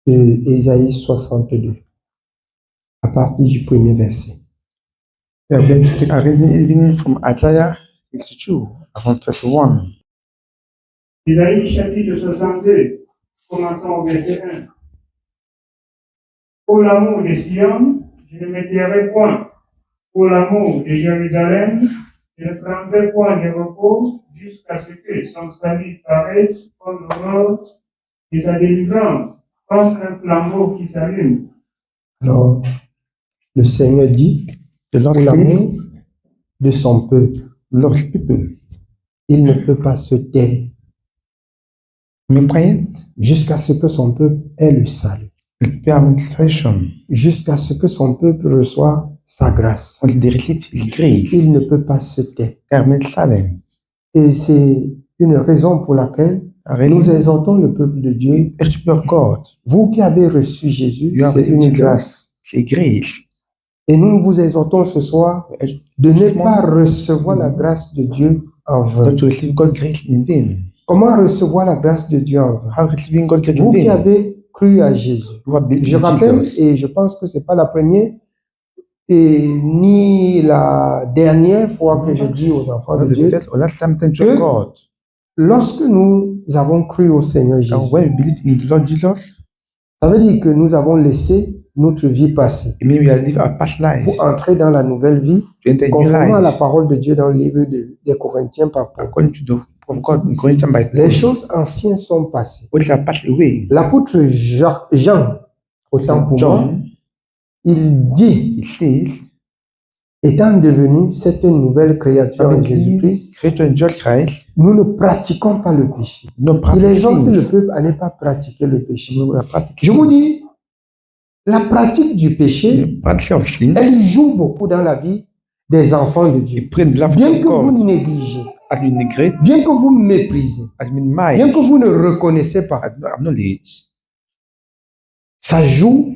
de Ésaïe 62, à partir du premier verset. We are going to take a reading from Isaiah 62, from verse 1. Ésaïe chapitre 62, commençons au verset 1. Pour l'amour de Sion, je ne me tairai point. Pour l'amour de Jérusalem, je ne prendrai point de repos jusqu'à ce que son salut paraisse comme l'aurore et sa délivrance, comme un flambeau qui s'allume. Alors, le Seigneur dit, The Lord pour says, l'amour de son peuple, Lord's people, il ne peut pas se taire remain quiet, jusqu'à ce que son peuple ait le salut, prepare administration, jusqu'à ce que son peuple reçoive sa grâce. until they receive His grace, Il ne peut pas se taire. remain silent. Et c'est une raison pour laquelle nous exhortons le peuple de Dieu. The people of God, Vous qui avez reçu Jésus, You have c'est une received grâce. c'est grace. Et nous vous exhortons ce soir de ne pas recevoir la grâce de Dieu en vain. Not to receive God's grace in vain. Comment recevoir la grâce de Dieu en vain? How receiving God's grace in Vous qui vain? avez cru à Jésus. You have believed Je in rappelle, Jesus. et je pense que c'est pas la première et ni la dernière fois que je dis aux enfants Not de the Dieu, first or last time thank Que- God. lorsque nous avons cru au Seigneur Jésus, And when we believe in the Lord Jesus, ça veut dire que nous avons laissé notre vie passée it means we are living our past life pour entrer dans la nouvelle vie, to enter a new conformément à la life. parole de Dieu dans le livre des Corinthiens par Paul. According to the book of God in Corinthians by Les Paul, choses anciennes sont passées. what shall pass away. L'apôtre Jean, autant pour moi, John, il dit, it says, étant devenu cette nouvelle créature en Having Jésus-Christ, created in Jesus Christ, nous ne pratiquons pas le péché. no Il practice exhorte le sins. peuple à ne pas pratiquer le péché. We are practicing. Je vous dis, la pratique du péché, The practice of sin, elle joue beaucoup dans la vie des enfants de Dieu. you pray in the love Bien of que vous God, négligez, as you neglect, bien que vous méprisez, as you bien minimize, que vous ne reconnaissez pas, as you acknowledge. ça joue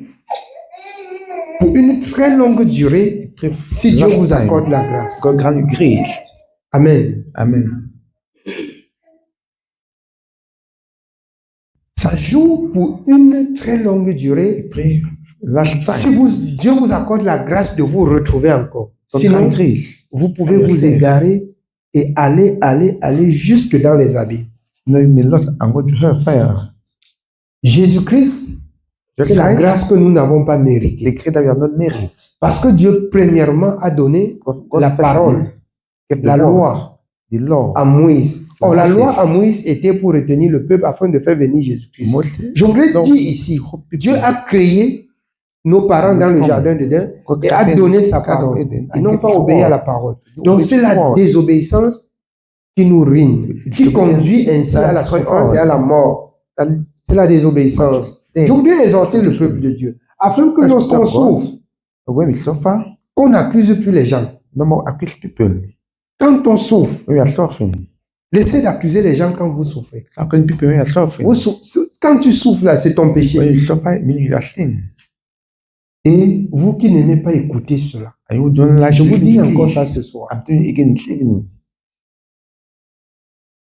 pour une très longue durée Pray si Dieu last vous time. accorde la grâce. God grant you grace. Amen. Amen. Ça joue pour une très longue durée Pray last si time. Dieu vous accorde la grâce de vous retrouver encore. God Sinon, grant grace. vous pouvez vous égarer et aller jusque dans les abîmes. No, you may lost and go to hellfire. Jésus-Christ, Just c'est la like grâce que nous n'avons pas the méritée. grace that we have not merit. Parce que Dieu, premièrement, a donné la parole, la loi the law. à Moïse. Or, la loi à Moïse était pour retenir le peuple afin de faire venir Jésus-Christ. Moses, Je voudrais Donc, dire ici, Dieu a créé nos parents dans le jardin d'Éden God et a created donné sa the garden of parole. Eden Ils and n'ont gave pas his obéi à word. la parole. You Donc obey c'est his la word. désobéissance qui nous ruine, qui conduit ainsi à la souffrance et à la mort. C'est la désobéissance. Je voudrais exhorter le peuple de Dieu, afin que lorsqu'on souffre, When we suffer, on n'accuse plus les gens. no more accuse people. Quand on souffre, When we are suffering, laissez d'accuser les gens quand vous souffrez. accusing people when we are suffering. Quand tu souffres là, c'est ton When péché. you suffer, it means you are sin. Et vous qui n'aimez pas écouter cela, And you don't like je vous listening dis to encore this. ça ce soir. I'm telling you again this evening.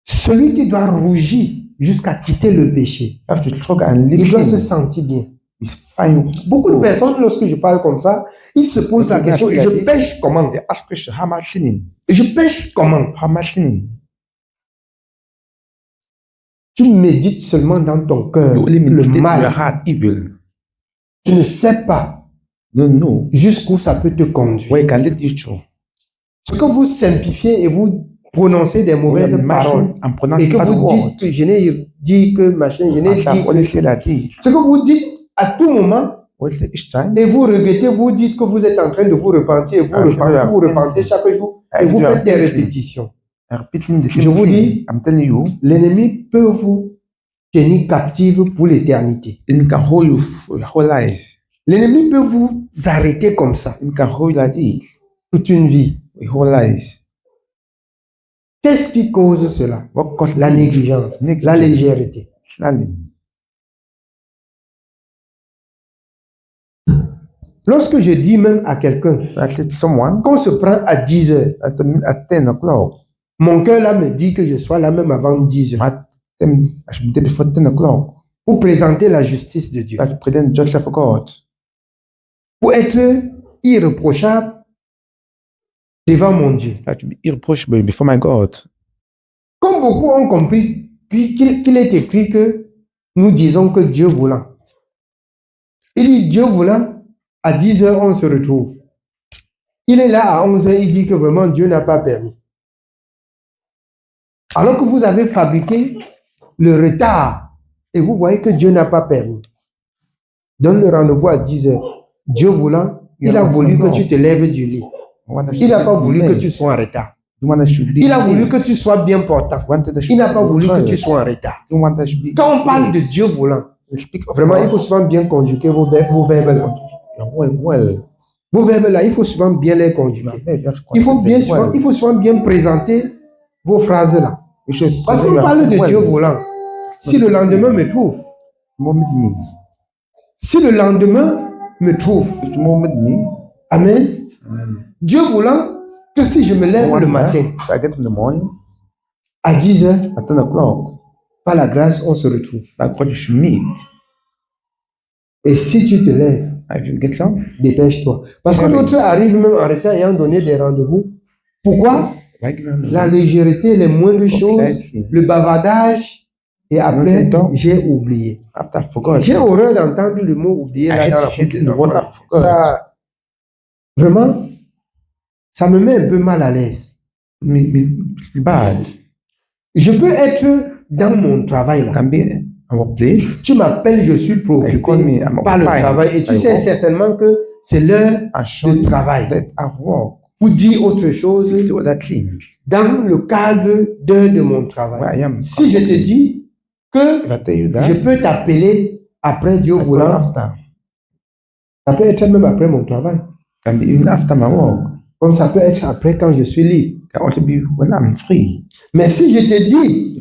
Celui qui doit rougir jusqu'à quitter le péché, You have to struggle and live il doit se sin. sentir bien. It's fine. Beaucoup de personnes, lorsque je parle comme ça, ils se posent la question, je pêche comment? They ask question, how am I sinning? Je pêche comment? How am I sinning? Tu médites seulement dans ton cœur You only meditate le in your mal. heart evil. Tu ne sais pas You don't know jusqu'où ça peut te conduire. where it can lead you to. Ce que vous simplifiez et vous prononcez des When mauvaises you paroles mention and et pronounce que bad vous words. dites que je n'ai dit que machin, je n'ai And dit I've always que... said like this. Ce que vous dites à tout moment Always say each time. et vous regrettez, vous dites que vous êtes en train de vous repentir et vous Ah, c'est vrai, repentez, vous repentez chaque jour et vous you are faites des repenting. répétitions. I'm repeating the Je same vous thing. dis- I'm telling you, L'ennemi peut vous tenir captive pour l'éternité. it can hold you for your whole life. L'ennemi peut vous arrêter comme ça It can hold you like this, toute une vie. your whole life. Qu'est-ce qui cause cela? What causes La this? négligence, la Negligence. légèreté. Slightly. Lorsque je dis même à quelqu'un I said to someone qu'on se prend à 10 heures, at 10 o'clock, mon cœur là me dit que je sois là même avant 10 heures. I should be there before 10 o'clock. pour présenter la justice de Dieu, that present justice of God, pour être irréprochable devant mon Dieu. that to be irreproachable before my God. Comme beaucoup ont compris qu'il est écrit que nous disons que Dieu voulant. Il dit Dieu voulant, à 10 heures on se retrouve. Il est là à 11 heures, il dit que vraiment Dieu n'a pas permis. Alors que vous avez fabriqué le retard et vous voyez que Dieu n'a pas permis. Donne le rendez-vous à 10 heures. Dieu voulant, il a voulu que tu te lèves du lit. Il n'a pas voulu que tu sois en retard. Il a voulu que tu sois bien portant. Il n'a pas voulu que tu sois en retard. Quand on parle de Dieu voulant, vraiment, il faut souvent bien conjuguer vos verbes là. Vos verbes là, il faut souvent bien les conjuguer. Il faut souvent bien présenter vos phrases là. Parce qu'on parle de Dieu voulant. Si le lendemain me trouve, Amen. Dieu voulant que si je me lève le matin à 10 heures, par la grâce, on se retrouve. Et si tu te lèves, dépêche-toi. Parce que d'autres arrivent même en retard ayant donné des rendez-vous. Pourquoi? La légèreté, les moindres choses, le bavardage, et après, j'ai oublié. J'ai horreur d'entendre le mot oublier là dans la bouche des enfants. Ça, vraiment, ça me met un peu mal à l'aise. Je peux être dans mon travail là. Tu m'appelles, je suis préoccupé par le travail et tu sais certainement que c'est l'heure de travail. Pour dire autre chose dans le cadre d'heure de mon travail. Si je te dis que je peux t'appeler après Dieu voulant, ça peut être même après mon travail. Comme ça peut être après quand je suis libre. Mais si je te dis,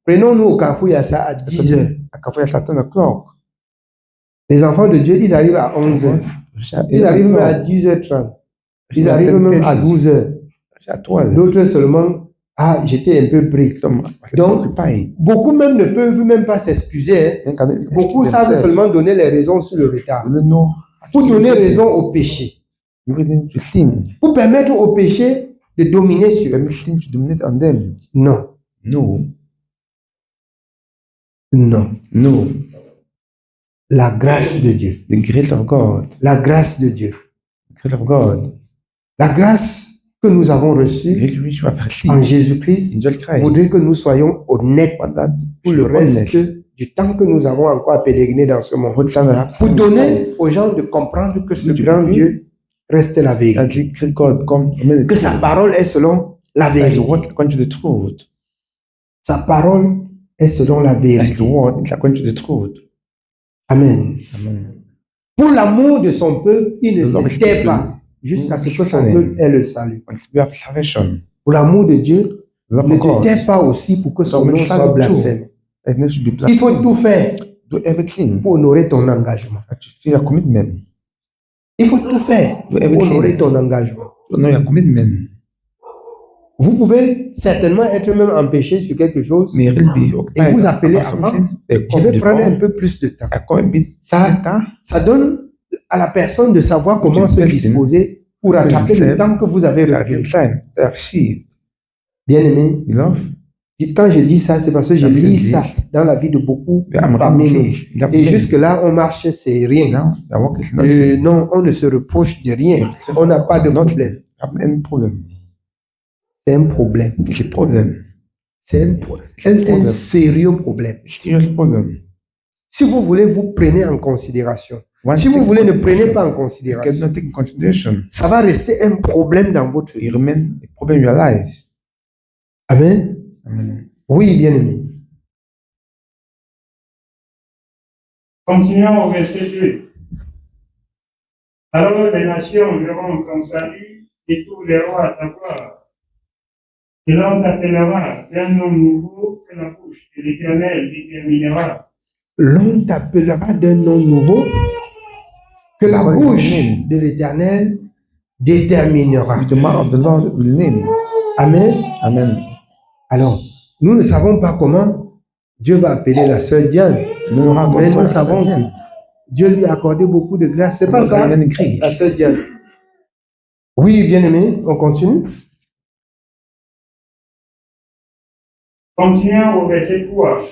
prenons-nous au Carrefour Yassa à 10 heures. Les enfants de Dieu, ils arrivent à 11 heures. Ils arrivent même à 10h30. Ils arrivent même à 12 heures. D'autres seulement, j'étais un peu pris. Donc, beaucoup même ne peuvent même pas s'excuser. Beaucoup savent seulement donner les raisons sur le retard. Pour donner raison au péché. Pour permettre au péché de dominer sur eux. Non. Non. La grâce de Dieu. La grâce de Dieu. La grâce que nous avons reçue en Jésus-Christ voudrait que nous soyons honnêtes pour le reste du temps que nous avons encore à pèleriner dans ce monde. Pour donner aux gens de comprendre que ce grand Dieu reste la vérité. Que sa parole est selon la vérité. Sa parole est selon la vérité. Amen. Pour l'amour de son peuple, il ne se tait pas jusqu'à ce que son peuple ait le salut. Pour l'amour de Dieu, ne te tais pas aussi pour que son nom soit blasphémé. Il faut tout faire pour honorer ton engagement. Il faut tout faire pour honorer ton engagement. Vous pouvez certainement être même empêché sur quelque chose et vous appeler avant. Je vais prendre un peu plus de temps. Ça donne à la personne de savoir comment se disposer pour rattraper le temps que vous avez reculé. Bien aimé, quand je dis ça, c'est parce que je lis ça dans la vie de beaucoup parmi nous. Et jusque-là, on marche, c'est rien. Non, on ne se reproche de rien. On n'a pas de problème. C'est un problème. C'est un sérieux problème. Si vous voulez, vous prenez en considération. Si vous voulez, ne prenez pas en considération. Ça va rester un problème dans votre vie. Amen. Oui, bien aimé. Continuons au verset 2. Alors les nations verront ton salut et tous les rois ta gloire. Et l'on t'appellera d'un nom nouveau que la bouche de l'Éternel déterminera. L'on t'appellera d'un nom nouveau que la bouche de l'Éternel déterminera. Amen. Alors, nous ne savons pas comment Dieu va appeler la sœur Diane. Mais nous savons que Dieu lui a accordé beaucoup de grâce. C'est pas ça, la sœur Diane? Oui, bien-aimé, on continue. Continuons au verset 3.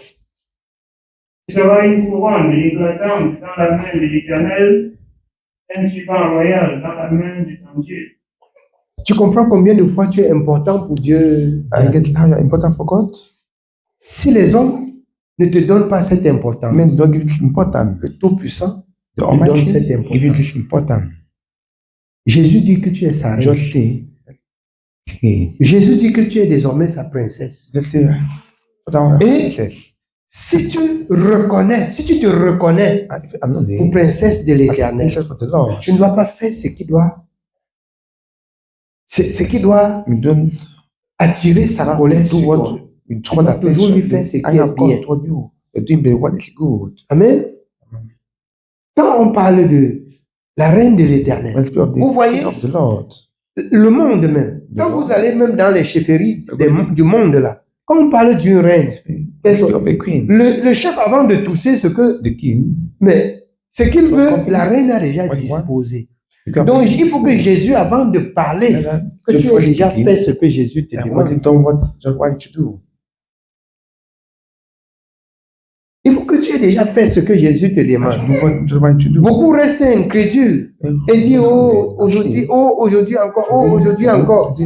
Il sera une couronne éclatante dans la main de l'Éternel, un ruban royal dans la main de ton Dieu. Tu comprends combien de fois tu es important pour Dieu? I get how you're important for God. Si les hommes ne te donnent pas cette importance, Men don't give it this important. le Tout-Puissant The te donne Almighty cette give you importance. this important. Jésus dit que tu es sa reine. Just say, Jésus dit que tu es désormais sa princesse. just say, for that Et princess. si tu te reconnais And if I'm not pour there, princesse de as a l'Éternel, princess for the Lord, tu ne dois pas faire ce qui doit you don't attirer sa colère do sur toi. what you draw dois toujours lui attention. faire ce The qui anger est of God bien. toward you. You're doing what is good. Amen. Quand on parle de la reine de When l'Éternel, speak of the vous voyez King of the Lord, le monde même. Quand vous allez même dans les chefferies du monde là, quand on parle d'une reine, when speak of a queen, le chef avant de tousser the king, ce qu'il veut, la reine a déjà disposé. Donc il faut que Jésus, avant de parler, que tu aies déjà fait ce que Jésus te demande. Il faut que tu aies déjà fait ce que Jésus te demande. Beaucoup restent incrédules et disent aujourd'hui encore, aujourd'hui encore.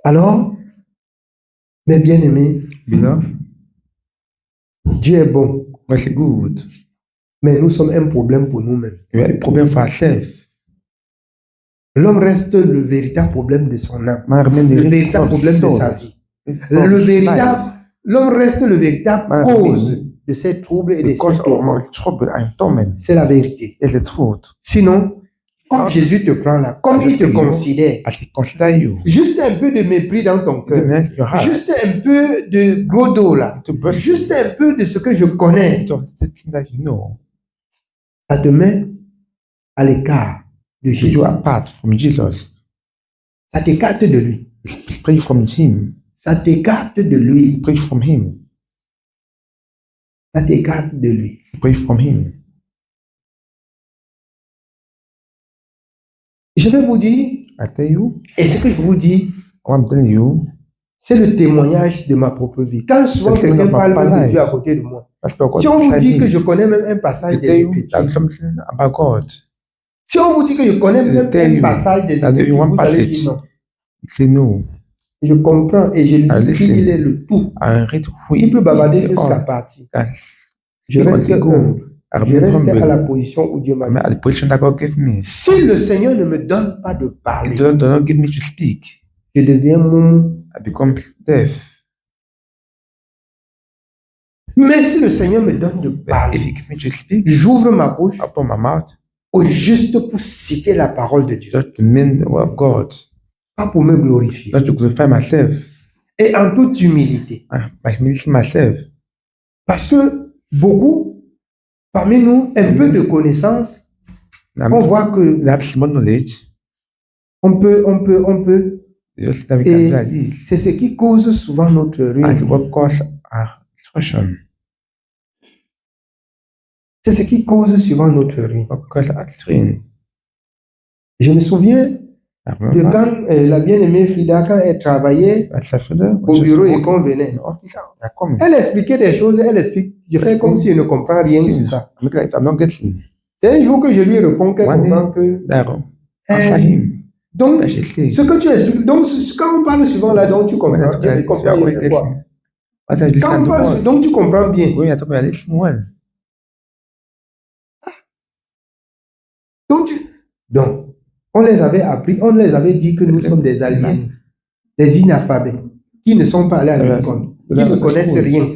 Alors, mes bien-aimés, Dieu est bon, mais nous sommes un problème pour nous-mêmes. L'homme reste le véritable problème de son âme, le véritable problème de sa vie. L'homme reste le véritable cause de ces troubles et de ces tourments. C'est la vérité. Sinon, comme Jésus te prend là, comme il te considère, juste un peu de mépris dans ton cœur, juste un peu de gros dos là, juste un peu de ce que je connais, ça te met à l'écart de Jésus. Ça t'écarte de lui. Ça t'écarte de lui. Ça t'écarte de lui. Je vais vous dire, et ce que je vous dis, c'est le témoignage de ma propre vie. Quand souvent quelqu'un parle de Dieu à côté de moi, si on vous dit que je connais même un passage des Écritures, si on vous dit que je connais même un passage des Écritures, vous allez dire non. Je comprends et je lui dis qu'il est le tout. Il peut bavarder jusqu'à partir. Je reste humble. Je reste à la position où Dieu m'a mis. Si le Seigneur ne me donne pas de parler, je deviens mou. Mais si le Seigneur me donne de parler, j'ouvre ma bouche au juste pour citer la parole de Dieu. Pas pour me glorifier. Et en toute humilité. Parce que beaucoup, parmi nous, un peu de connaissance, on voit que on peut. Et c'est ce qui cause souvent notre ruine. C'est ce qui cause souvent notre ruine. Je me souviens de quand la bien-aimée Frida, quand elle travaillait au bureau et qu'on venait. Elle expliquait des choses, je fais comme si je ne comprends rien de ça. C'est un jour que je lui réponds qu'elle comprend que... Donc, ce que tu expliques, donc quand on parle souvent là, donc tu comprends, je comprends quoi. Quand on parle, donc tu comprends bien. Donc, on les avait appris, on les avait dit que nous sommes des aliens, des inalphabets, qui ne sont pas allés à l'école, qui ne connaissent rien.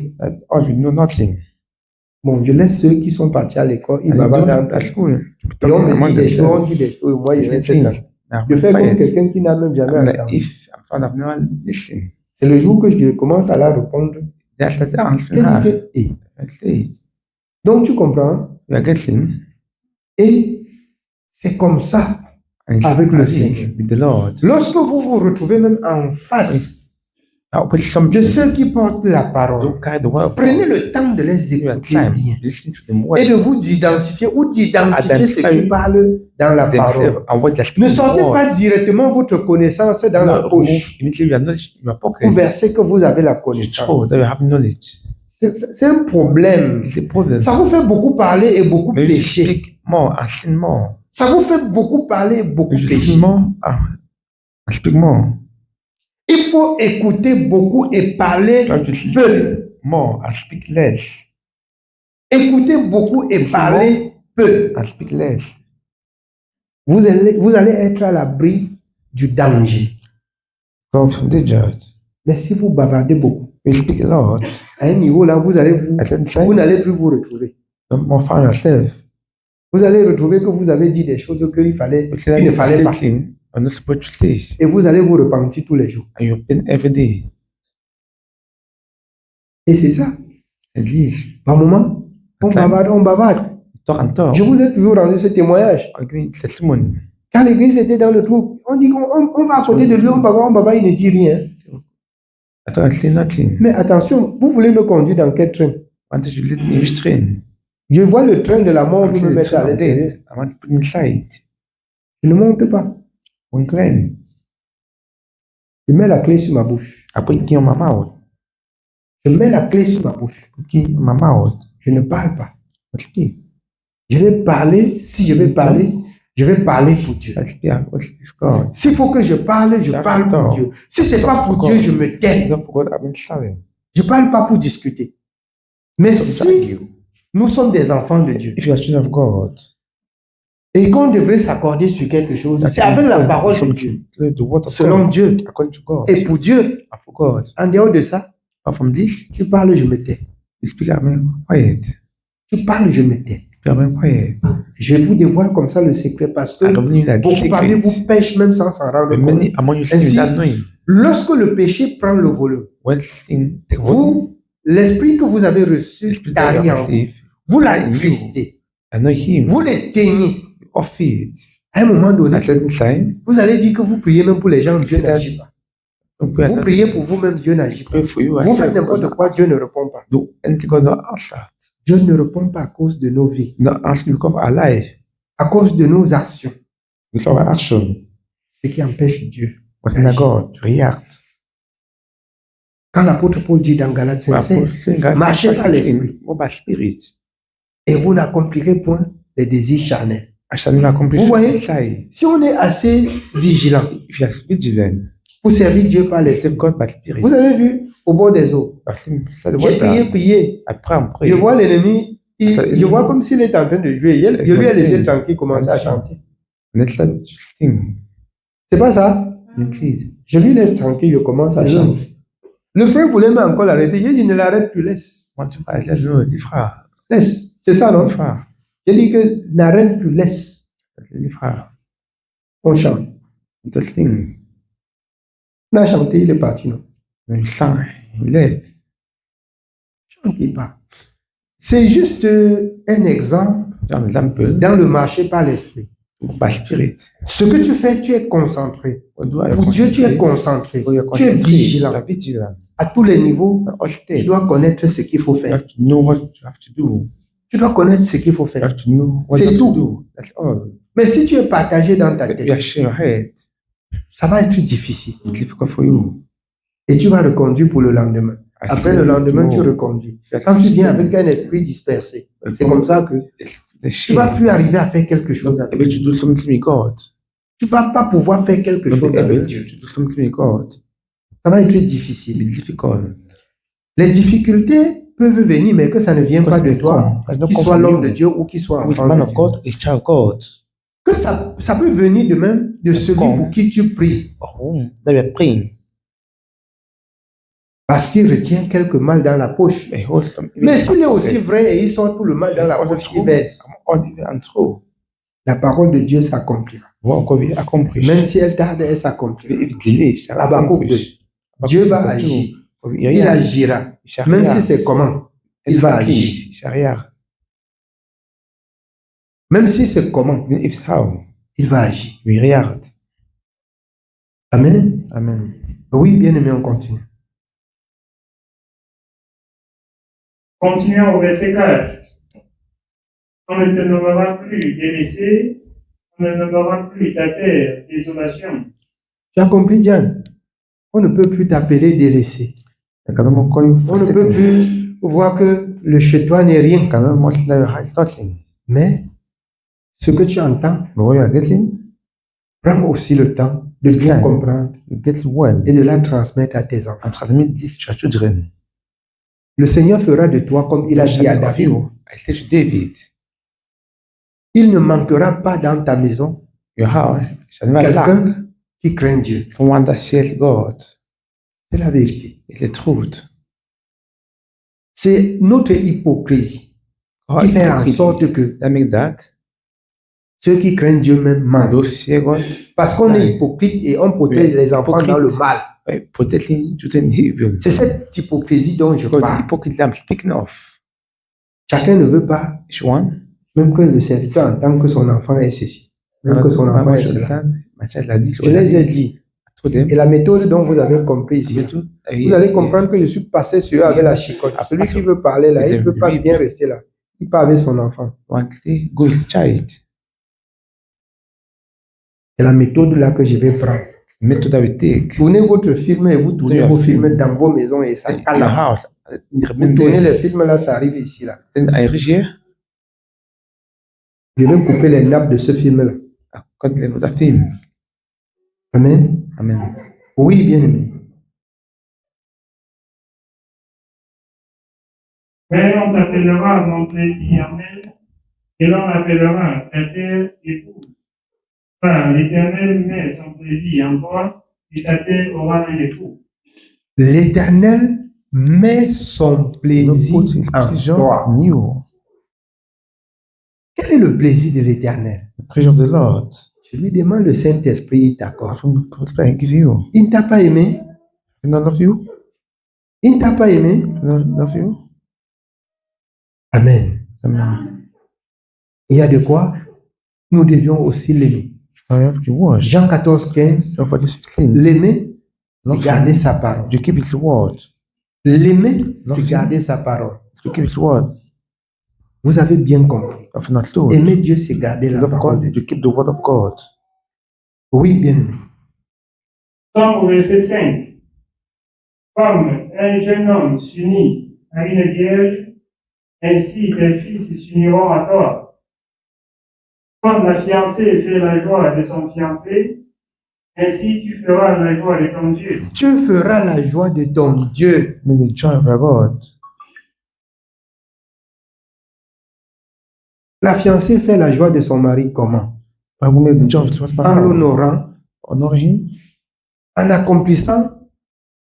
Bon, je laisse ceux qui sont partis à l'école, ils bavardent et on me dit des choses, on dit des choses, moi je reste là. Je fais comme quelqu'un qui n'a même jamais entendu. C'est le jour que je commence à la répondre. Donc tu comprends? Et c'est comme ça avec le Seigneur. Lorsque vous vous retrouvez même en face de ceux qui portent la parole. Prenez le temps de les écouter bien et de vous identifier ou d'identifier ce qui parle dans la parole. Ne sortez pas directement votre connaissance dans la poche ou verset que vous avez la connaissance. C'est un problème. Ça vous fait beaucoup parler et beaucoup pécher. Ça vous fait beaucoup parler et beaucoup pécher. Il faut écouter beaucoup et parler peu. Écoutez beaucoup et parler peu. Vous allez être à l'abri du danger. Mais si vous bavardez beaucoup, à un niveau là, vous n'allez plus vous retrouver. Vous allez retrouver que vous avez dit des choses qu'il ne fallait pas. Et vous allez vous repentir tous les jours. Et c'est ça. Par moment, on bavarde. Je vous ai toujours rendu ce témoignage. Quand l'église était dans le trou, on dit qu'on va à côté de lui, on bavarde, il ne dit rien. Mais attention, vous voulez me conduire dans quel train? Je vois le train de la mort, vous me mettez à l'intérieur. Je ne monte pas. Je mets la clé sur ma bouche. Je mets la clé sur ma bouche. Je ne parle pas. Je vais parler, si je vais parler, je vais parler pour Dieu. S'il faut que je parle pour Dieu. Si ce n'est pas pour Dieu, je me tais. Je ne parle pas pour discuter. Mais si nous sommes des enfants de Dieu et qu'on devrait s'accorder sur quelque chose, c'est avec la parole de Dieu, selon Dieu et pour Dieu. En dehors de ça, tu parles, je me tais. Tu parles, je me tais. Je vous dévoile comme ça le secret parce que beaucoup parmi vous pêchent même sans s'en rendre compte. Ainsi, lorsque le péché prend le volume, vous, l'esprit que vous avez reçu tarit en vous, vous l'attristez, vous l'éteignez. À un moment donné, vous allez dire que vous priez même pour les gens, Dieu n'agit pas. Vous priez pour vous-même, Dieu n'agit pas. Vous faites n'importe quoi, Dieu ne répond pas. Dieu ne répond pas à cause de nos vies, à cause de nos actions. Ce qui empêche Dieu. Quand l'apôtre Paul dit dans Galates 5:16, marchez par l'esprit et vous n'accomplirez point les désirs charnels. Vous voyez, si on est assez vigilant pour servir Dieu par l'esprit, vous avez vu au bord des eaux, j'ai prié. Je vois l'ennemi, je vois comme s'il est en train de jouer. Je lui ai laissé tranquille commencer à chanter. C'est pas ça? Je lui laisse tranquille, je commence à chanter. Le frère voulait encore l'arrêter. Il dit ne l'arrête plus, laisse. Laisse. C'est ça, non? Je dis que n'arrête plus, laisse. On chante. On a chanté, il est parti, non? Chantez pas. C'est juste un exemple dans le marché par l'esprit. Ce que tu fais, tu es concentré. Pour Dieu, tu es concentré. Tu es vigilant. À tous les niveaux, tu dois connaître ce qu'il faut faire. Tu dois connaître ce qu'il faut faire. C'est tout. Mais si tu es partagé dans ta tête, ça va être difficile. Et tu vas reconduire pour le lendemain. Après le lendemain, tu reconduis. Quand tu viens avec un esprit dispersé, c'est comme ça que tu ne vas plus arriver à faire quelque chose avec Dieu. Tu ne vas pas pouvoir faire quelque chose avec Dieu. Ça va être difficile. Les difficultés peuvent venir, mais que ça ne vient pas de toi, qu'il soit l'homme de Dieu ou qu'il soit enfant de Dieu. Que ça peut venir de même de celui pour qui tu pries. Parce qu'il retient quelque mal dans la poche. Mais s'il est aussi vrai et il sort tout le mal dans la poche, il verse. La parole de Dieu s'accomplira. Même si elle tarde, elle s'accomplira. Habakkuk 2. Dieu va agir. Il agira. Même si c'est comment, il va agir. Même si c'est comment, il va agir. Amen. Amen. Oui, bien aimé, on continue. Continuons au verset 4. On ne te nommera plus délaissé, on ne nommera plus ta terre désolation. Tu as compris, Diane? On ne peut plus t'appeler délaissé. On ne peut plus voir que le chez toi n'est rien. Mais ce que tu entends, prends aussi le temps de bien comprendre et de la transmettre à tes enfants. Le Seigneur fera de toi comme il a dit à David. Il ne manquera pas dans ta maison quelqu'un qui craint Dieu. C'est la vérité. C'est notre hypocrisie qui fait en sorte que ceux qui craignent Dieu même mentent. Parce qu'on est hypocrite et on protège les enfants dans le mal. C'est cette hypocrisie dont je parle. Chacun ne veut pas, même que le serviteur entende que son enfant est ceci, même que son enfant est cela. Je les ai dit. Et la méthode dont vous avez compris ici, vous allez comprendre que je suis passé sur eux avec la chicotte. Celui qui veut parler là, il ne veut pas bien rester là. Il part avec son enfant. C'est la méthode là que je vais prendre. Tournez votre film et vous tournez vos films dans vos maisons et ça cale. Vous tournez les films là, ça arrive ici là. Je vais couper les nappes de ce film là. Amen. Amen. Oui, bien aimé. Mais on t'appellera mon plaisir, Amen, et l'on appellera ta terre épouse. Car l'Éternel met son plaisir en toi, et ta terre aura un époux. L'Éternel met son plaisir en toi. Quel est le plaisir de l'Éternel? Je lui demande le Saint-Esprit, il t'accorde. Il ne t'a pas aimé? Il ne t'a pas aimé? Amen. Il y a de quoi nous devions aussi l'aimer. Jean 14, 15. L'aimer, c'est garder sa parole. L'aimer, c'est garder sa parole. Vous avez bien compris. Aimer Dieu, c'est garder la parole de Dieu. Oui, bien aimé. Au verset 5. Comme un jeune homme s'unit à une vierge, ainsi tes fils s'uniront à toi. Comme la fiancée fait la joie de son fiancé, ainsi tu feras la joie de ton Dieu. Tu feras la joie de ton Dieu. La fiancée fait la joie de son mari comment? En l'honorant, en accomplissant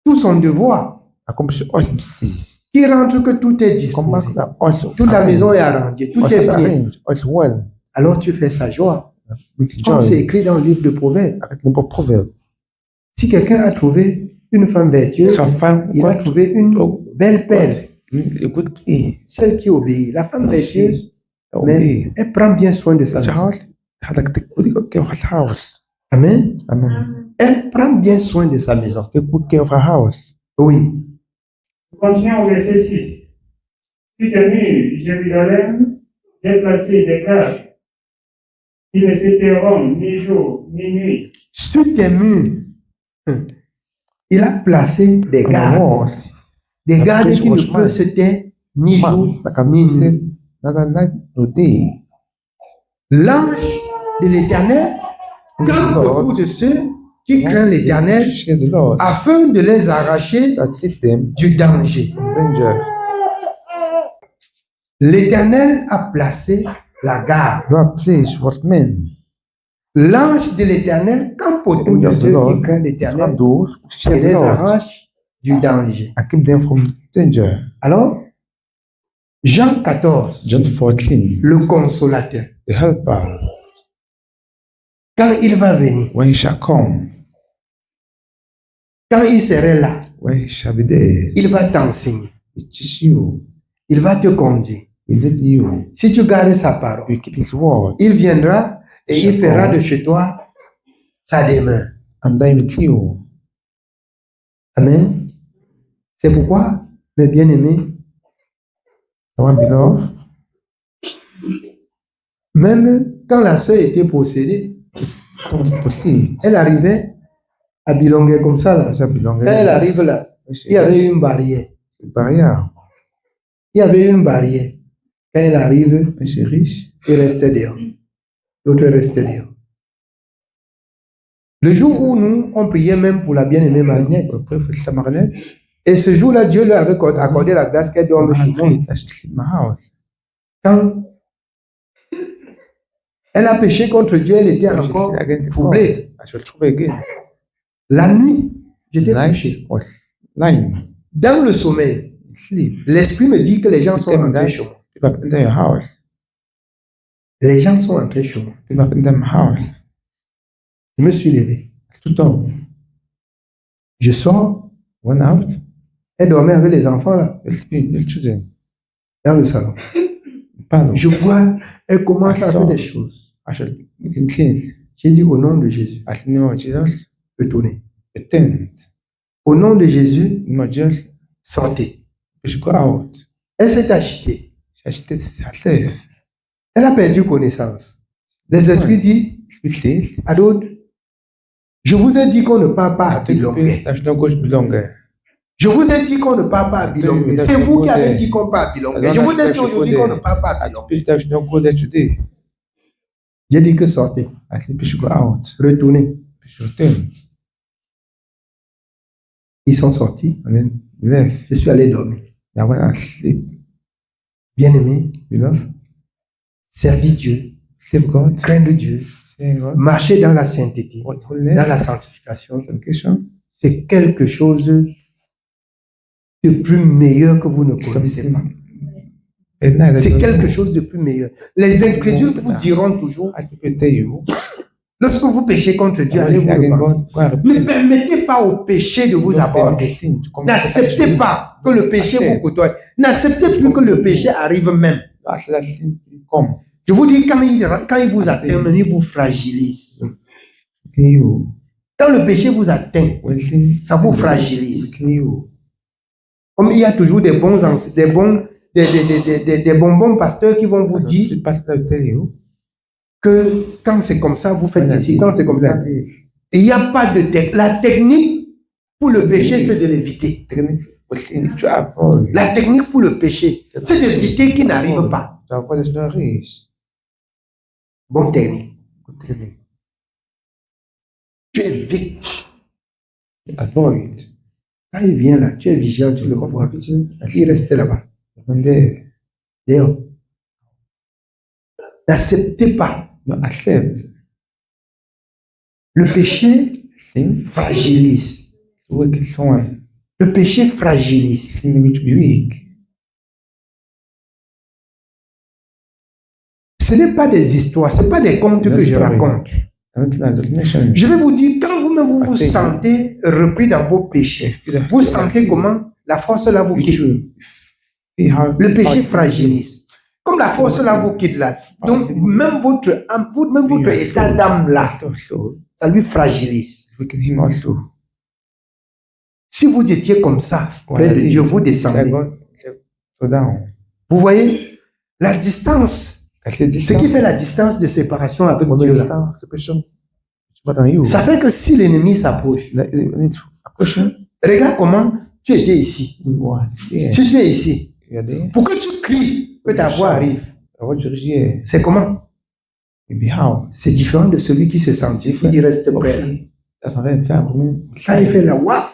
tout son devoir. Qui rentre que tout est disposé. Toute la maison est arrangée, tout est bien. Alors tu fais sa joie. Comme c'est écrit dans le livre de Proverbes. Si quelqu'un a trouvé une femme vertueuse, il a trouvé une belle perle. Celle qui obéit. La femme vertueuse, mais elle prend bien soin de sa maison. Amen. Elle prend bien soin de sa maison. Oui. Continuons au verset 6. Tu t'es mis, Jérusalem, j'ai placé des gardes. Ils ne s'éteindront ni jour ni nuit. Sur tes murs, il a placé des gardes. Des gardes qui ne peuvent se taire ni jour ni nuit. L'ange de l'Éternel campe autour de ceux qui craignent l'Éternel afin de les arracher du danger. L'Éternel a placé la garde. L'ange de l'Éternel campe autour de ceux qui craignent l'Éternel et les arrache du danger. Alors, Jean 14, le consolateur, quand il va venir, quand il serait là, il va t'enseigner, il va te conduire. Si tu gardes sa parole, il viendra et il fera de chez toi sa demeure. Amen. C'est pourquoi, mes bien-aimés, Même quand la sœur était possédée, elle arrivait à Bilongue comme ça là. Quand elle arrive là, il y avait une barrière. Il y avait une barrière. Quand elle arrive, il restait dehors. L'autre restait dehors. Le jour où nous, on priait même pour la bien-aimée Marinette. Et ce jour-là, Dieu lui avait accordé la grâce qu'elle dorme chez moi. Quand elle a péché contre Dieu, elle était encore troublée. La nuit, j'étais couché. Dans le sommeil, l'esprit me dit que les gens sont entrés chez moi. Les gens sont entrés chez moi. Je me suis levé. Je sors. Elle dormait avec les enfants là. Dans le salon. Je vois, elle commence à faire des choses. J'ai dit au nom de Jésus. Retournez. Au nom de Jésus, sortez. Elle s'est agitée. Elle a perdu connaissance. Les esprits disent à d'autres, je vous ai dit qu'on ne parle pas à Bilongue. Je vous ai dit qu'on ne parle pas à Bilongue. C'est vous qui avez dit qu'on parle à Bilongue. Je vous ai dit aujourd'hui qu'on ne parle pas à Bilongue. J'ai dit que sortez. Retournez. Ils sont sortis. Je suis allé dormir. Bien-aimé, servir Dieu, craindre Dieu, marcher dans la sainteté, dans la sanctification, c'est quelque chose de plus meilleur que vous ne connaissez pas. C'est quelque chose de plus meilleur. Les incrédules vous diront toujours, lorsque vous péchez contre Dieu, allez vous repentir. Ne permettez pas au péché de vous aborder. N'acceptez pas que le péché vous côtoie. N'acceptez plus que le péché arrive même. Je vous dis, quand il vous atteint, il vous fragilise. Quand le péché vous atteint, ça vous fragilise. Comme il y a toujours des bonbons pasteurs qui vont vous dire que quand c'est comme ça, vous faites ceci, quand c'est comme ça. Il n'y a pas de technique. La technique pour le péché, c'est de l'éviter. La technique pour le péché, c'est d'éviter qu'il n'arrive pas. Bonne technique. Tu es vite. Quand il vient là, tu es vigilant, tu le vois. Il reste là-bas. D'ailleurs, n'acceptez pas. Le péché fragilise. Le péché fragilise. Ce n'est pas des histoires, ce n'est pas des contes que je raconte. Je vais vous dire, quand vous-même vous vous sentez repris dans vos péchés, vous sentez comment la force là vous quitte. Le péché fragilise. Comme la force là vous quitte là, donc même votre état d'âme là, ça lui fragilise. Si vous étiez comme ça, près de Dieu, vous descendez. Vous voyez, la distance, ce qui fait la distance de séparation avec Dieu là, ça fait que si l'ennemi s'approche, regarde comment tu étais ici. Si tu es ici, pour que tu cries, que ta voix arrive, c'est comment? C'est différent de celui qui se sanctifie, il reste près. Quand il fait la voix,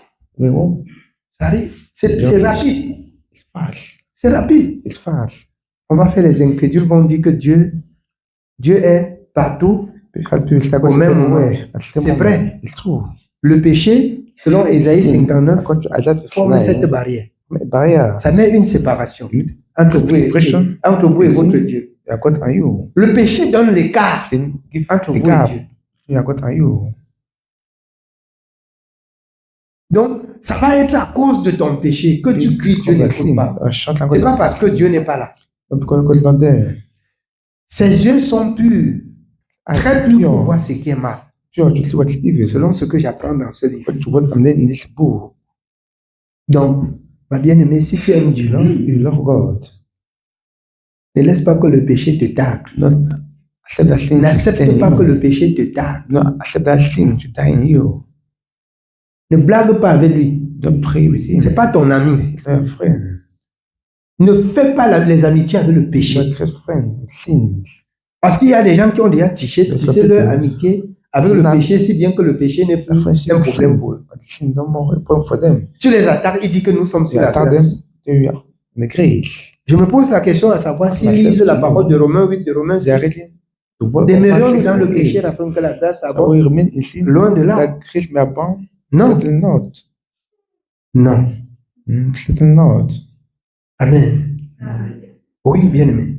ça arrive. C'est rapide. C'est rapide. On va faire les incrédules, vont dire que Dieu est partout au même moment. C'est vrai. Le péché, selon Ésaïe 59, forme cette barrière. Ça met une séparation entre vous et votre Dieu. Le péché donne l'écart entre vous et Dieu. Donc, ça va être à cause de ton péché que tu cries Dieu n'écoute pas. Ce n'est pas parce que Dieu n'est pas là. Ses yeux sont purs, très purs pour voir ce qui est mal. Selon ce que j'apprends dans ce livre. Donc, ma bien-aimée, si tu aimes Dieu, Ne laisse pas que le péché te tacle. Don't accept that sin to N'accepte stay in pas que you. le péché te tacle. Don't accept that sin to die in you. Ne blague pas avec lui. Don't pray with him. C'est pas ton ami. He's not your friend. Ne fais pas les amitiés avec le He's péché. not your friend. Sins. Parce qu'il y a des gens qui ont déjà tissé leur amitié avec le péché, si bien que le péché n'est plus un problème pour eux. Sin no more a problem for them. Tu les attaques, ils disent que nous sommes sur You la attack them, grâce. they are in the grace. Je me pose la question à savoir s'ils lisent la parole de Romains 8, de Romains 6. They are reading the word of Demeurons-nous God. dans le péché afin que la grâce Are abonde. we remain in sin? Loin de là. That grace may abound? Non, Certainly not. non. Certainly not. Amen. Oui, bien aimé.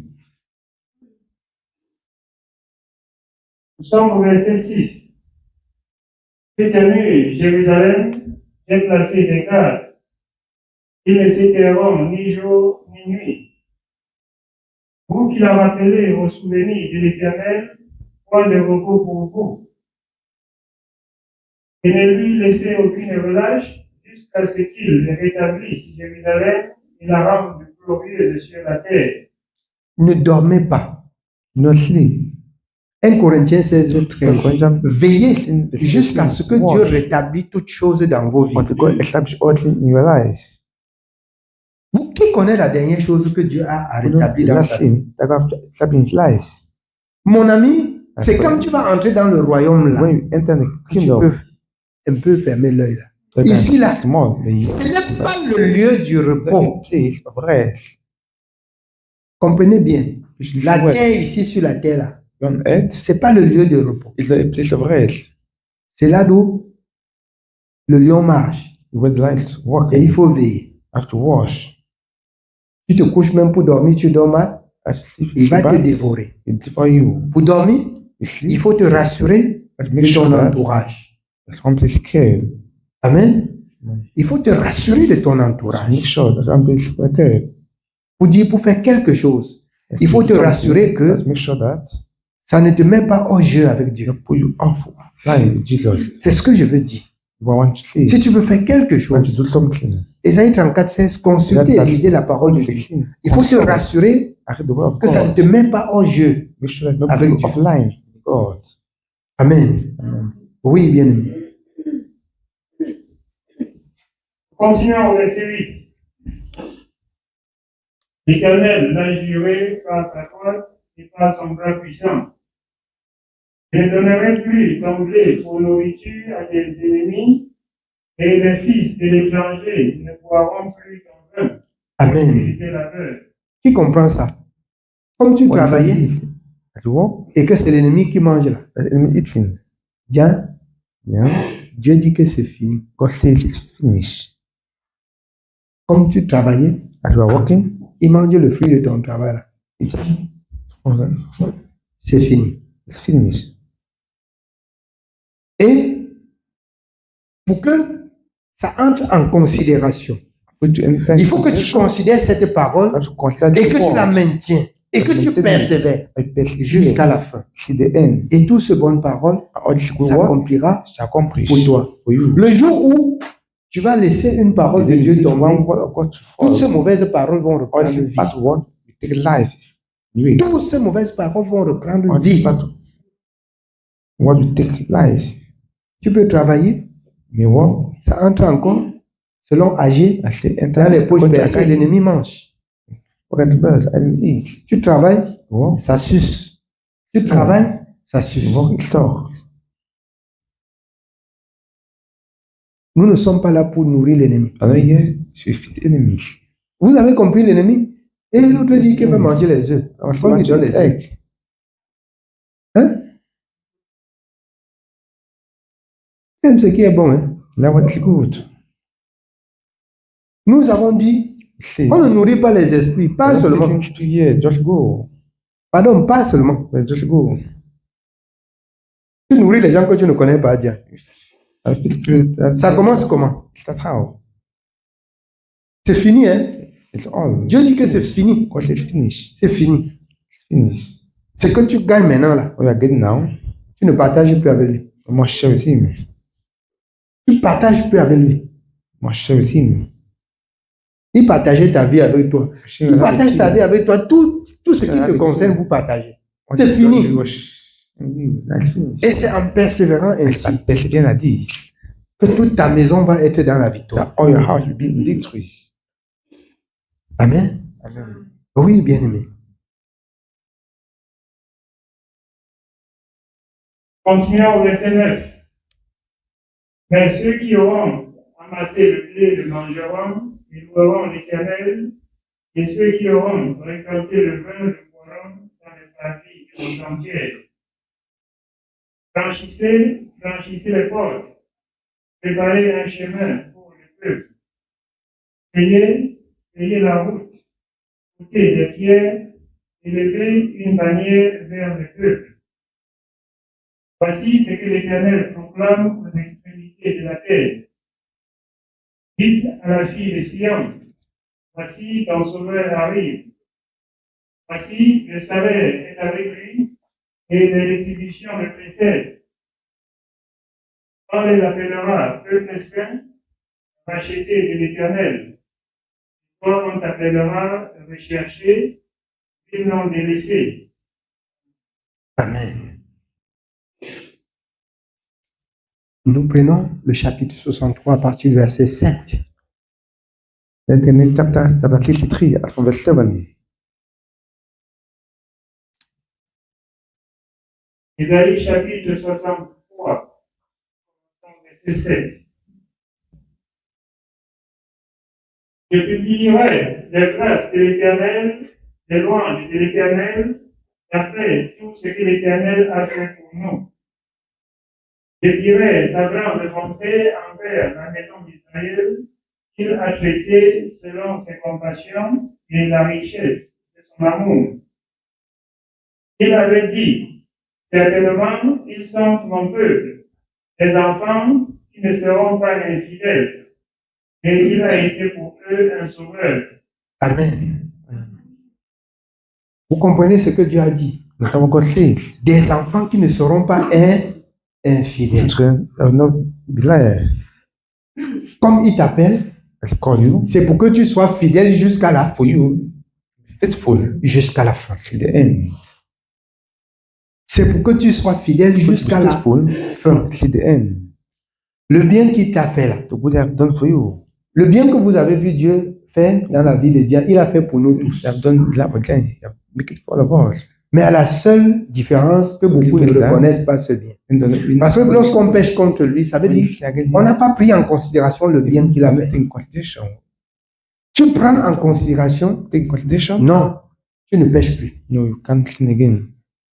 Nous sommes au verset 6. J'ai tenu Jérusalem, j'ai placé des gardes. Ils ne s'éteindront ni jour ni nuit. Vous qui la rappelez au souvenir de l'Éternel, point de repos pour vous. Et ne lui laissez aucune relâche jusqu'à ce qu'il rétablisse Jérusalem et la rende glorieuse sur la terre. Ne dormez pas. Not sleep. 1 Corinthiens 16, 13. Corinthians Veillez jusqu'à ce que Dieu rétablisse toutes choses dans vos vies. until God establish all things in your life. Vous qui connaissez la dernière chose que Dieu a You know, rétabli the dans last sa vie? thing that God has established in his life. Mon ami, c'est quand tu vas entrer dans le royaume là, When you enter the tu kingdom, peux un peu fermer l'œil là. you Ici, là, small, but you Ce n'est pas le lieu du repos. place of rest. Comprenez bien. You should La listen well. terre ici sur la terre là, On earth c'est pas le lieu de repos. is not a place of rest. C'est là d'où le lion marche Where the light walk, et il faut veiller. have to wash. Tu te couches même pour dormir, tu dors mal, Have to sleep. il va te Bad, dévorer. it devour you. Pour dormir, You il sleep. faut te rassurer But make de sure ton that entourage. some place care. Amen. Il faut te rassurer de ton entourage. Make sure that some place care. Pour faire quelque chose, il faut te rassurer que Make sure that ça ne te met pas hors jeu avec Dieu. you put you off line with Jesus. C'est ce que je veux dire. You want to say, Si tu veux faire quelque want to chose, do something. Ésaïe 34, 16, consultez et lisez la parole de Dieu. Il faut te rassurer Arrête the word of que ça ne God. te met pas hors jeu. Make sure that no avec put Dieu. you offline with God. Amen. Oui, bien aimé. Continuons au verset 8. L'Éternel l'a juré par sa droite et par son bras puissant. Je ne donnerai plus ton blé pour nourriture à tes ennemis, et les fils de l'étranger ne boiront plus ton vin. Amen. Il était l'aveugle. Qui comprend ça? Comme tu travaillais At work, et que c'est l'ennemi qui mange là. that enemy eating. Bien, Yeah. Dieu dit que c'est fini. God says it's finished. Comme tu travaillais, As you are working, il mange le fruit de ton travail là. it's C'est fini. finished. Et pour que ça entre en considération, For you to enter il faut que tu considères cette parole have to consider et the que tu la word. maintiens et que tu persévères jusqu'à la fin. See the end. Et toute cette bonne parole All this good work s'accomplira shall accomplish pour toi. for you. Le jour où tu vas laisser une parole de Dieu This one tomber, word of God to fall. toutes ces mauvaises paroles vont All reprendre this vie. bad word will take life. You Toutes ces mauvaises paroles vont reprendre all this vie. bad word will take life. Tu peux travailler, Mais what? ça entre encore, selon Agé, I say dans enter les poches percées, l'ennemi mange. Look at the bird and eat. Tu travailles, What? ça suce. Tu travailles, ça suce. What is talk? Nous ne sommes pas là pour nourrir l'ennemi. I know here she fit enemies. Vous avez compris l'ennemi? Et l'autre dit qu'il veut manger les œufs. I was Faut lui want to donner eat les œufs. egg. Même ce qui est bon. Hein? That one is good. Nous avons dit, See, on ne nourrit pas les esprits, pas seulement. things to hear, just go. Pardon, pas seulement. But just go. Tu nourris les gens que tu ne connais pas, Dieu. I feel good. Ça commence comment? That's how. C'est fini, hein? It's all. Dieu dit que c'est fini. God said it's finished. C'est fini. It's finished. C'est que tu gagnes maintenant, là. We are getting now. Tu ne partages plus avec lui. I must share with him. Tu ne partages plus avec lui. I must share with him. Il partageait ta vie avec toi. Share Il with partage ta vie avec toi. Tout Tout ce qui te concerne, vous partagez. C'est fini. Et c'est en persévérant ainsi que toute ta maison va être dans la victoire. All your house will be in victory. Amen. Amen. Oui, bien-aimé. Continuons au verset 9. Mais ceux qui auront amassé le blé le mangeront, ils loueront l'Éternel, et ceux qui auront récolté le vin le boiront dans les parvis et les sanctuaires. Franchissez les portes, préparez un chemin pour le peuple. Payez la route, ôtez des pierres, élevez une bannière vers le peuple. Voici ce que l'Éternel proclame aux extrémités de la terre. Dites à la fille de Sion, voici ton sauveur arrive. Voici le salaire est avec lui et les rétributions le précèdent. On les appellera peuple saint, racheté de l'Éternel. Toi, on t'appellera recherché, et non délaissé. Amen. Nous prenons le chapitre 63 à partir du verset 7. Then chapter 63 from verse 7. Isaïe chapitre 63, verset 7. Je publierai les grâces de l'Éternel, les louanges de l'Éternel, après tout ce que l'Éternel a fait pour nous. Je dirai sa grande bonté envers la maison d'Israël, qu'il a traité selon ses compassions et la richesse de son amour. Il avait dit, certainement, ils sont mon peuple, des enfants qui ne seront pas infidèles, et il a été pour eux un sauveur. Amen. Vous comprenez ce que Dieu a dit? Des enfants qui ne seront pas infidèles. Comme il t'appelle, c'est pour que tu sois fidèle jusqu'à la fin. Jusqu'à la fin. C'est pour que tu sois fidèle jusqu'à la fin. Le bien qu'il t'a fait là, le bien que vous avez vu Dieu faire dans la vie de Dieu, il a fait pour nous tous. Mais à la seule différence que beaucoup ne reconnaissent pas ce bien. Parce que lorsqu'on pêche contre lui, ça veut dire qu'on n'a pas pris en considération le bien qu'il a fait. Tu prends en considération? Non, tu ne pêches plus. Tu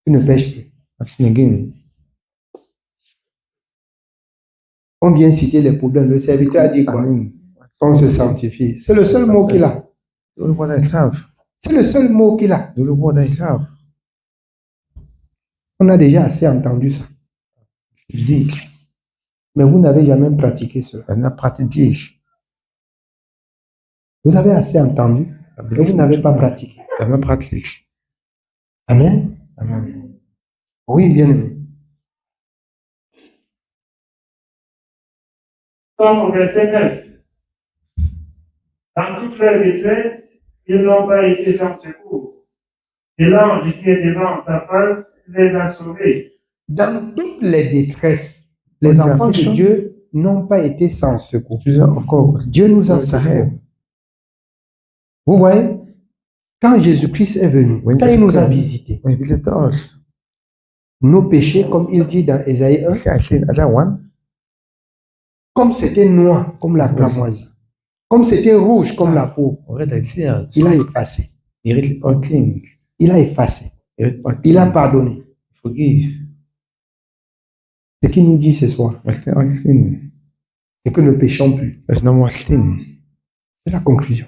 ne pêches plus. On vient citer les problèmes. Le serviteur a dit quoi? On se sanctifie. C'est le seul mot qu'il a. C'est le seul mot qu'il a. On a déjà assez entendu ça. Mais vous n'avez jamais pratiqué cela. Vous avez assez entendu, mais vous n'avez pas pratiqué. Amen. Oui, bien aimé. Au verset 9. Dans toute leur détresse, ils n'ont pas été sans secours. Et l'ange qui est devant sa face les a sauvés. Dans toutes les détresses, les enfants de Dieu n'ont pas été sans secours. Dieu nous a sauvés. Vous voyez, quand Jésus-Christ est venu, quand il nous a visités, nos péchés, comme il dit dans Ésaïe 1, comme c'était noir, comme la cramoisie, comme c'était rouge, comme la peau, il a effacé. Il a effacé. Il a pardonné. Ce qu'il nous dit ce soir, c'est que ne péchons plus. C'est la conclusion.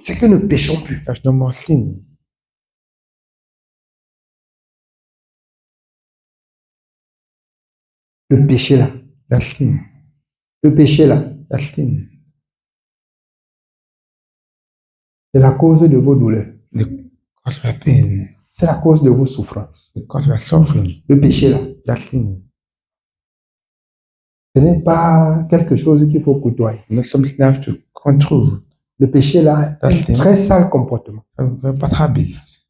C'est que ne péchons plus. Le péché là. Le péché là. C'est la cause de vos douleurs. C'est la cause de vos souffrances. Le péché là. Ce n'est pas quelque chose qu'il faut côtoyer. Le péché là est un très sale comportement. Pas de habits.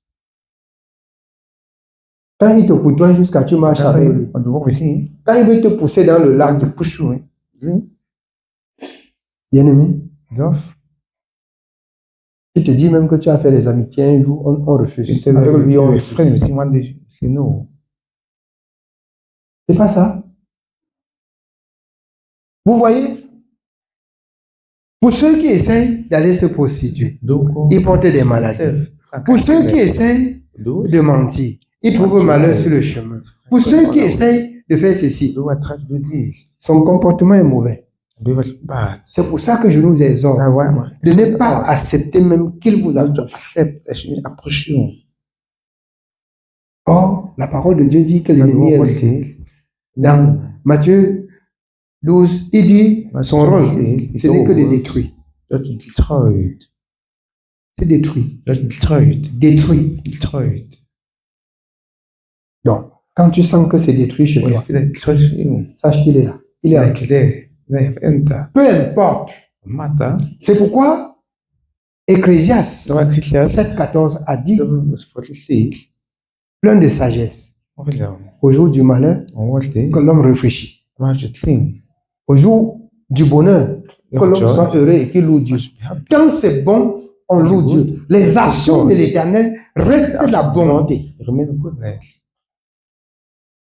Quand il te côtoie jusqu'à tu marches avec lui. On doit ici. Quand il veut te pousser dans le lac, Tu pousses, oui. bien aimé, L'offre. il te dit même que tu as fait des amitiés un jour, on refuse. Avec Avec lui, on le refuse. frère, mais moi, c'est nous. C'est pas ça. Vous voyez? Pour ceux qui essayent d'aller se prostituer, ils portent des maladies. Pour ceux qui essayent de mentir, ils trouvent malheur sur le chemin. Pour ceux qui essayent de faire ceci, son comportement est mauvais. C'est pour ça que je nous exhorte de ne pas accepter même qu'il vous approche. Or, la parole de Dieu dit que l'ennemi est resté. Dans Matthieu 12, il dit son rôle, ce n'est que de détruire. C'est détruit. Détruit. Donc, quand tu sens que c'est détruit chez toi, sache qu'il est là. Il est là. Peu importe. C'est pourquoi Ecclésiaste 7,14 a dit, plein de sagesse, au jour du malheur, que l'homme réfléchit. Au jour du bonheur, que l'homme soit heureux et qu'il loue Dieu. Quand c'est bon, on loue Dieu. Les actions de l'Éternel restent la bonté.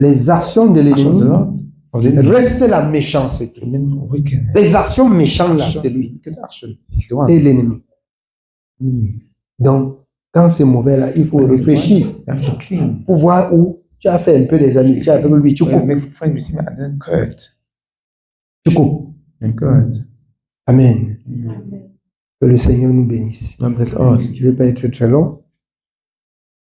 Les actions de l'ennemi restent la méchanceté. Les actions méchantes, là, c'est lui. C'est l'ennemi. Donc, quand c'est mauvais, là, il faut réfléchir pour voir où tu as fait un peu des amitiés avec lui. Tu coupes. Tu coupes. Amen. Que le Seigneur nous bénisse. Je ne vais pas être très long.